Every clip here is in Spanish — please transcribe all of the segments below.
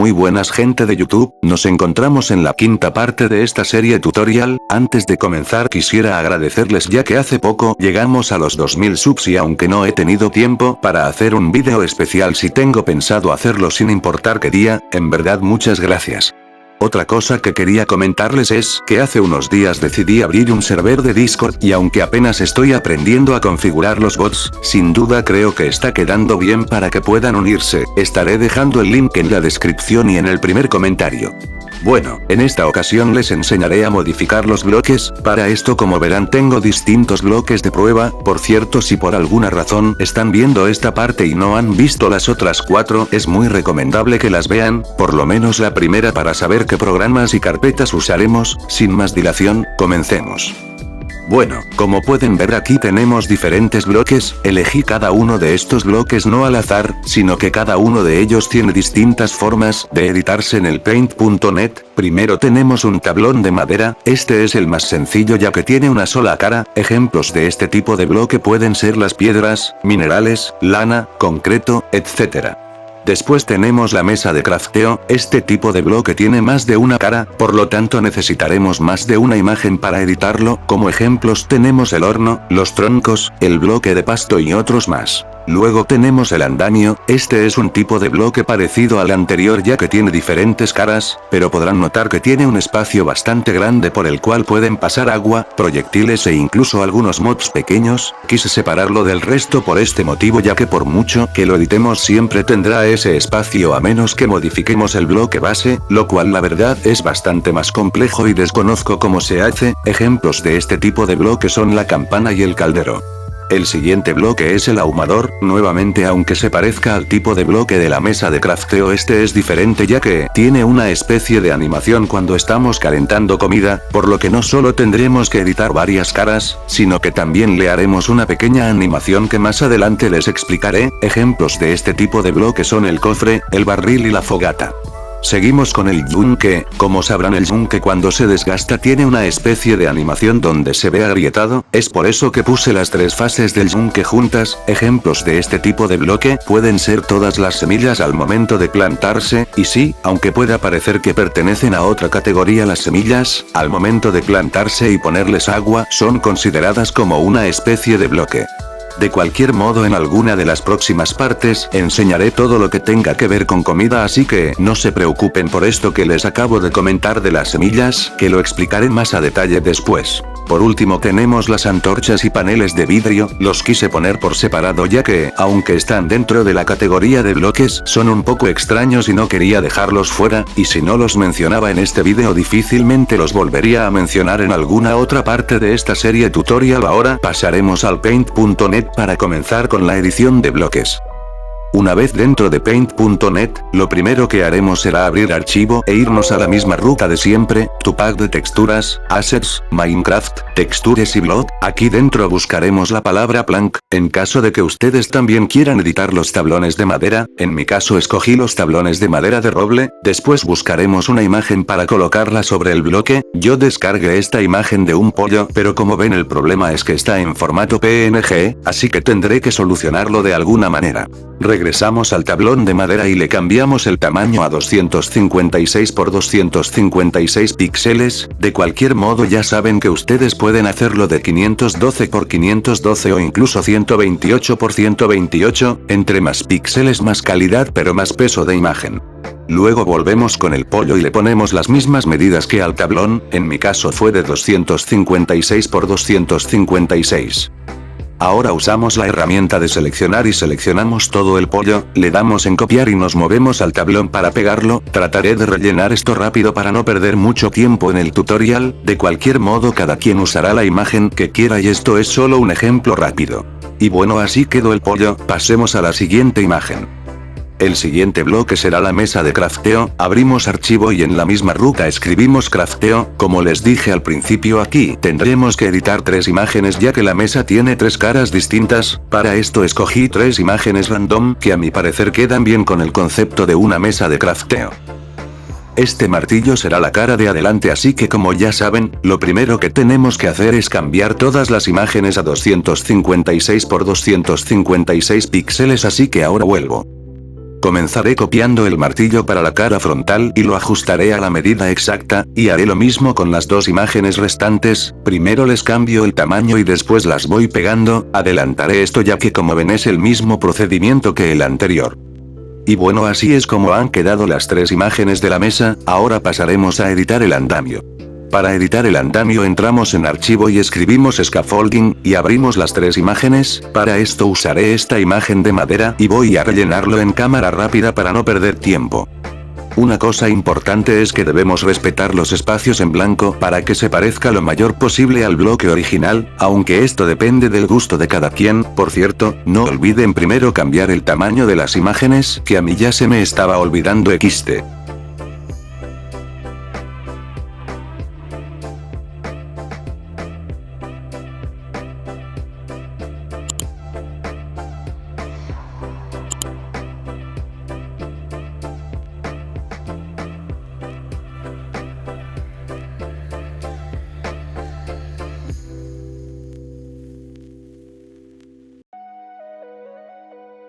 Muy buenas gente de YouTube, nos encontramos en la quinta parte de esta serie tutorial. Antes de comenzar quisiera agradecerles ya que hace poco llegamos a los 2000 subs y aunque no he tenido tiempo para hacer un vídeo especial, si tengo pensado hacerlo sin importar qué día, en verdad muchas gracias. Otra cosa que quería comentarles es que hace unos días decidí abrir un server de Discord y aunque apenas estoy aprendiendo a configurar los bots, sin duda creo que está quedando bien para que puedan unirse. Estaré dejando el link en la descripción y en el primer comentario. Bueno, en esta ocasión les enseñaré a modificar los bloques. Para esto, como verán, tengo distintos bloques de prueba. Por cierto, si por alguna razón están viendo esta parte y no han visto las otras 4, es muy recomendable que las vean, por lo menos la primera, para saber qué programas y carpetas usaremos. Sin más dilación, comencemos. Bueno, como pueden ver aquí tenemos diferentes bloques. Elegí cada uno de estos bloques no al azar, sino que cada uno de ellos tiene distintas formas de editarse en el Paint.net. Primero tenemos un tablón de madera, este es el más sencillo ya que tiene una sola cara. Ejemplos de este tipo de bloque pueden ser las piedras, minerales, lana, concreto, etc. Después tenemos la mesa de crafteo. Este tipo de bloque tiene más de una cara, por lo tanto necesitaremos más de una imagen para editarlo. Como ejemplos tenemos el horno, los troncos, el bloque de pasto y otros más. Luego tenemos el andamio. Este es un tipo de bloque parecido al anterior ya que tiene diferentes caras, pero podrán notar que tiene un espacio bastante grande por el cual pueden pasar agua, proyectiles e incluso algunos mobs pequeños. Quise separarlo del resto por este motivo ya que por mucho que lo editemos siempre tendrá ese espacio a menos que modifiquemos el bloque base, lo cual la verdad es bastante más complejo y desconozco cómo se hace. Ejemplos de este tipo de bloque son la campana y el caldero. El siguiente bloque es el ahumador. Nuevamente, aunque se parezca al tipo de bloque de la mesa de crafteo, este es diferente ya que tiene una especie de animación cuando estamos calentando comida, por lo que no solo tendremos que editar varias caras, sino que también le haremos una pequeña animación que más adelante les explicaré. Ejemplos de este tipo de bloque son el cofre, el barril y la fogata. Seguimos con el yunque. Como sabrán, el yunque cuando se desgasta tiene una especie de animación donde se ve agrietado, es por eso que puse las 3 fases del yunque juntas. Ejemplos de este tipo de bloque pueden ser todas las semillas al momento de plantarse, y sí, aunque pueda parecer que pertenecen a otra categoría, las semillas, al momento de plantarse y ponerles agua, son consideradas como una especie de bloque. De cualquier modo, en alguna de las próximas partes enseñaré todo lo que tenga que ver con comida, así que no se preocupen por esto que les acabo de comentar de las semillas, que lo explicaré más a detalle después. Por último tenemos las antorchas y paneles de vidrio. Los quise poner por separado ya que, aunque están dentro de la categoría de bloques, son un poco extraños y no quería dejarlos fuera, y si no los mencionaba en este vídeo difícilmente los volvería a mencionar en alguna otra parte de esta serie tutorial. Ahora pasaremos al Paint.net para comenzar con la edición de bloques. Una vez dentro de Paint.net, lo primero que haremos será abrir archivo e irnos a la misma ruta de siempre, tu pack de texturas, assets, Minecraft, textures y block. Aquí dentro buscaremos la palabra plank, en caso de que ustedes también quieran editar los tablones de madera. En mi caso escogí los tablones de madera de roble. Después buscaremos una imagen para colocarla sobre el bloque. Yo descargué esta imagen de un pollo, pero como ven el problema es que está en formato PNG, así que tendré que solucionarlo de alguna manera. Regresamos al tablón de madera y le cambiamos el tamaño a 256 por 256 píxeles. De cualquier modo ya saben que ustedes pueden hacerlo de 512 por 512 o incluso 128 por 128, entre más píxeles más calidad pero más peso de imagen. Luego volvemos con el pollo y le ponemos las mismas medidas que al tablón. En mi caso fue de 256 por 256. Ahora usamos la herramienta de seleccionar y seleccionamos todo el pollo, le damos en copiar y nos movemos al tablón para pegarlo. Trataré de rellenar esto rápido para no perder mucho tiempo en el tutorial. De cualquier modo cada quien usará la imagen que quiera y esto es solo un ejemplo rápido. Y bueno, así quedó el pollo. Pasemos a la siguiente imagen. El siguiente bloque será la mesa de crafteo. Abrimos archivo y en la misma ruta escribimos crafteo. Como les dije al principio, aquí tendremos que editar 3 imágenes ya que la mesa tiene 3 caras distintas. Para esto escogí 3 imágenes random que a mi parecer quedan bien con el concepto de una mesa de crafteo. Este martillo será la cara de adelante, así que como ya saben, lo primero que tenemos que hacer es cambiar todas las imágenes a 256 por 256 píxeles, así que ahora vuelvo. Comenzaré copiando el martillo para la cara frontal y lo ajustaré a la medida exacta, y haré lo mismo con las dos imágenes restantes, primero les cambio el tamaño y después las voy pegando, adelantaré esto ya que como ven es el mismo procedimiento que el anterior. Y bueno, así es como han quedado las tres imágenes de la mesa, ahora pasaremos a editar el andamio. Para editar el andamio entramos en archivo y escribimos scaffolding, y abrimos las tres imágenes, para esto usaré esta imagen de madera y voy a rellenarlo en cámara rápida para no perder tiempo. Una cosa importante es que debemos respetar los espacios en blanco para que se parezca lo mayor posible al bloque original, aunque esto depende del gusto de cada quien. Por cierto, no olviden primero cambiar el tamaño de las imágenes, que a mí ya se me estaba olvidando XD.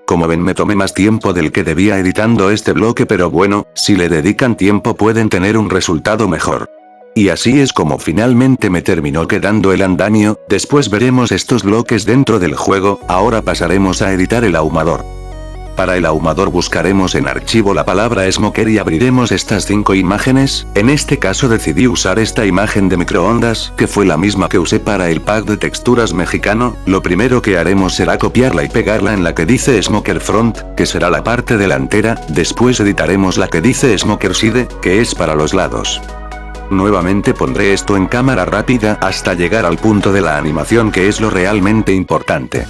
Como ven me tomé más tiempo del que debía editando este bloque, pero bueno, si le dedican tiempo pueden tener un resultado mejor. Y así es como finalmente me terminó quedando el andamio, después veremos estos bloques dentro del juego, ahora pasaremos a editar el ahumador. Para el ahumador buscaremos en archivo la palabra Smoker y abriremos estas 5 imágenes, en este caso decidí usar esta imagen de microondas, que fue la misma que usé para el pack de texturas mexicano. Lo primero que haremos será copiarla y pegarla en la que dice Smoker Front, que será la parte delantera, después editaremos la que dice Smoker Side, que es para los lados. Nuevamente pondré esto en cámara rápida hasta llegar al punto de la animación que es lo realmente importante.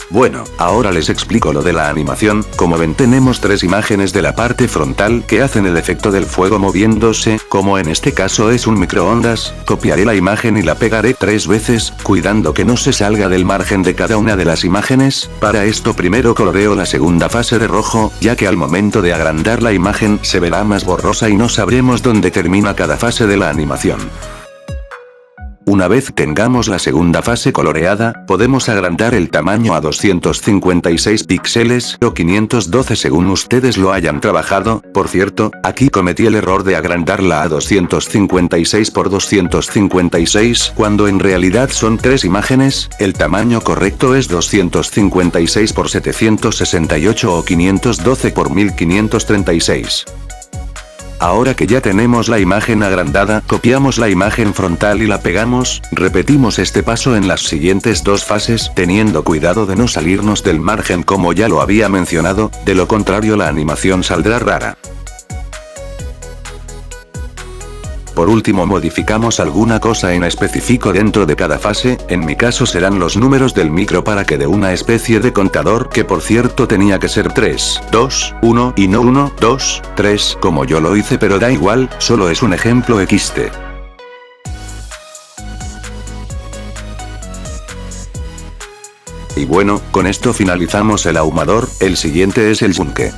Bueno, ahora les explico lo de la animación. Como ven tenemos tres imágenes de la parte frontal que hacen el efecto del fuego moviéndose, como en este caso es un microondas, copiaré la imagen y la pegaré 3 veces, cuidando que no se salga del margen de cada una de las imágenes. Para esto primero coloreo la segunda fase de rojo, ya que al momento de agrandar la imagen se verá más borrosa y no sabremos dónde termina cada fase de la animación. Una vez tengamos la segunda fase coloreada, podemos agrandar el tamaño a 256 píxeles o 512 según ustedes lo hayan trabajado. Por cierto, aquí cometí el error de agrandarla a 256 por 256 cuando en realidad son 3 imágenes, el tamaño correcto es 256 por 768 o 512 por 1536. Ahora que ya tenemos la imagen agrandada, copiamos la imagen frontal y la pegamos, repetimos este paso en las siguientes 2 fases, teniendo cuidado de no salirnos del margen como ya lo había mencionado, de lo contrario la animación saldrá rara. Por último modificamos alguna cosa en específico dentro de cada fase, en mi caso serán los números del micro para que dé una especie de contador que por cierto tenía que ser 3, 2, 1 y no 1, 2, 3 como yo lo hice, pero da igual, solo es un ejemplo XD. Y bueno, con esto finalizamos el ahumador, el siguiente es el yunque.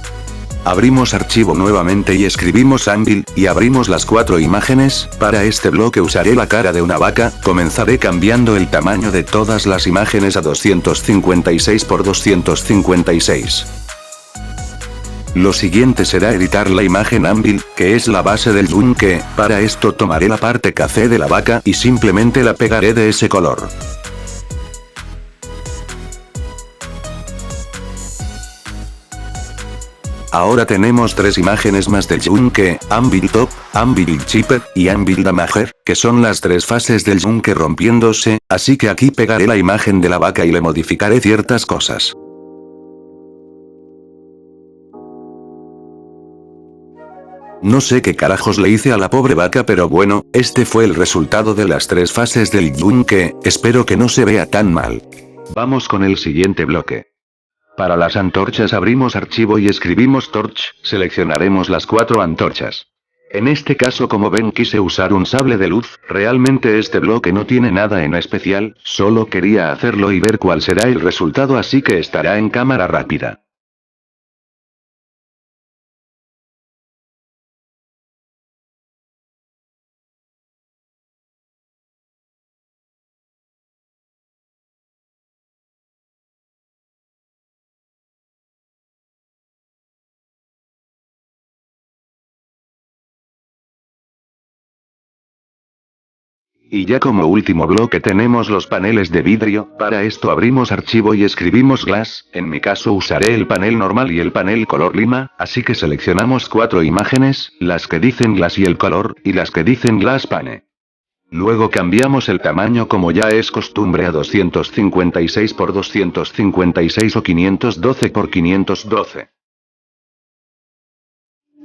Abrimos archivo nuevamente y escribimos Anvil, y abrimos las 4 imágenes. Para este bloque usaré la cara de una vaca, comenzaré cambiando el tamaño de todas las imágenes a 256 por 256. Lo siguiente será editar la imagen Anvil, que es la base del yunque. Para esto tomaré la parte café de la vaca y simplemente la pegaré de ese color. Ahora tenemos 3 imágenes más del yunque, Anvil Top, Anvil Chipper, y Anvil Damager, que son las 3 fases del yunque rompiéndose, así que aquí pegaré la imagen de la vaca y le modificaré ciertas cosas. No sé qué carajos le hice a la pobre vaca, pero bueno, este fue el resultado de las 3 fases del yunque, espero que no se vea tan mal. Vamos con el siguiente bloque. Para las antorchas abrimos archivo y escribimos torch, seleccionaremos las 4 antorchas. En este caso como ven quise usar un sable de luz, realmente este bloque no tiene nada en especial, solo quería hacerlo y ver cuál será el resultado, así que estará en cámara rápida. Y ya como último bloque tenemos los paneles de vidrio. Para esto abrimos archivo y escribimos glass. En mi caso usaré el panel normal y el panel color lima, así que seleccionamos 4 imágenes, las que dicen glass y el color, y las que dicen glass pane. Luego cambiamos el tamaño como ya es costumbre a 256 por 256 o 512 por 512.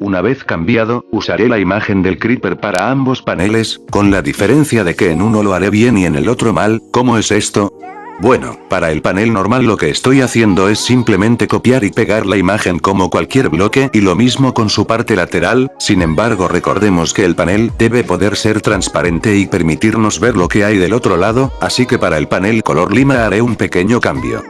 Una vez cambiado, usaré la imagen del creeper para ambos paneles, con la diferencia de que en uno lo haré bien y en el otro mal. ¿Cómo es esto? Bueno, para el panel normal lo que estoy haciendo es simplemente copiar y pegar la imagen como cualquier bloque y lo mismo con su parte lateral. Sin embargo, recordemos que el panel debe poder ser transparente y permitirnos ver lo que hay del otro lado, así que para el panel color lima haré un pequeño cambio.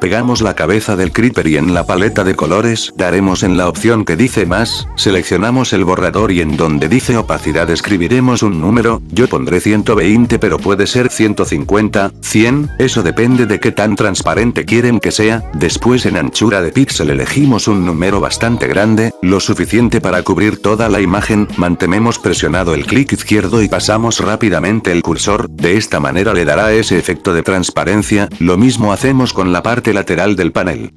Pegamos la cabeza del creeper y en la paleta de colores daremos en la opción que dice más, seleccionamos el borrador y en donde dice opacidad escribiremos un número. Yo pondré 120 pero puede ser 150, 100, eso depende de qué tan transparente quieren que sea. Después en anchura de píxel elegimos un número bastante grande, lo suficiente para cubrir toda la imagen. Mantenemos presionado el clic izquierdo y pasamos rápidamente el cursor, de esta manera le dará ese efecto de transparencia. Lo mismo hacemos con la parte lateral del panel.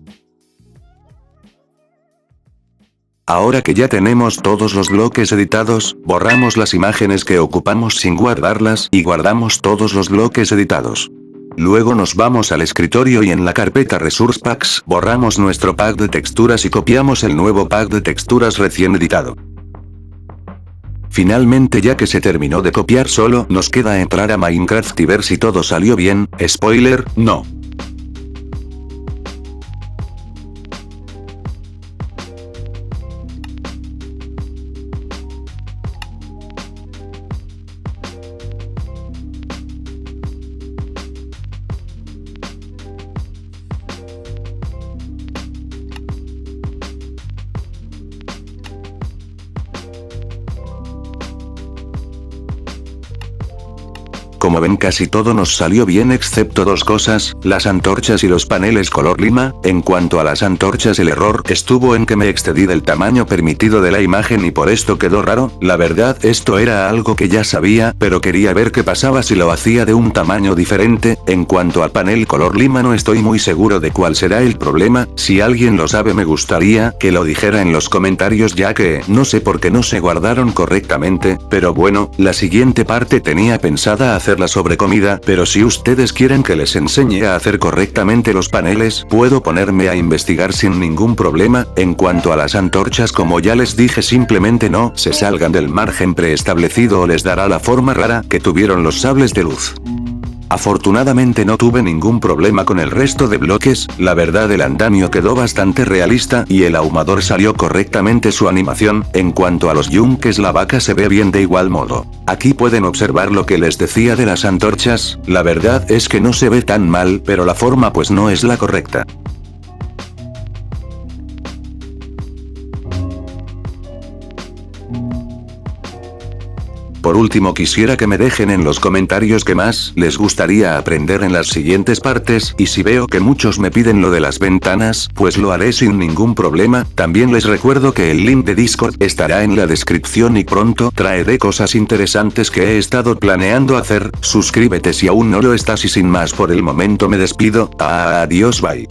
Ahora que ya tenemos todos los bloques editados, borramos las imágenes que ocupamos sin guardarlas y guardamos todos los bloques editados. Luego nos vamos al escritorio y en la carpeta Resource Packs borramos nuestro pack de texturas y copiamos el nuevo pack de texturas recién editado. Finalmente, ya que se terminó de copiar, solo nos queda entrar a Minecraft y ver si todo salió bien. Spoiler, no. Como ven, casi todo nos salió bien excepto dos cosas, las antorchas y los paneles color lima. En cuanto a las antorchas, el error estuvo en que me excedí del tamaño permitido de la imagen y por esto quedó raro. La verdad, esto era algo que ya sabía, pero quería ver qué pasaba si lo hacía de un tamaño diferente. En cuanto al panel color lima, no estoy muy seguro de cuál será el problema. Si alguien lo sabe, me gustaría que lo dijera en los comentarios, ya que no sé por qué no se guardaron correctamente. Pero bueno, la siguiente parte tenía pensada hacerla sobre comida, pero si ustedes quieren que les enseñe a hacer correctamente los paneles, puedo ponerme a investigar sin ningún problema. En cuanto a las antorchas, como ya les dije, simplemente no se salgan del margen preestablecido o les dará la forma rara que tuvieron los sables de luz. Afortunadamente no tuve ningún problema con el resto de bloques. La verdad, el andamio quedó bastante realista y el ahumador salió correctamente su animación. En cuanto a los yunques, la vaca se ve bien de igual modo. Aquí pueden observar lo que les decía de las antorchas. La verdad es que no se ve tan mal, pero la forma pues no es la correcta. Por último, quisiera que me dejen en los comentarios qué más les gustaría aprender en las siguientes partes, y si veo que muchos me piden lo de las ventanas, pues lo haré sin ningún problema. También les recuerdo que el link de Discord estará en la descripción y pronto traeré cosas interesantes que he estado planeando hacer. Suscríbete si aún no lo estás y sin más por el momento me despido. Adiós, bye.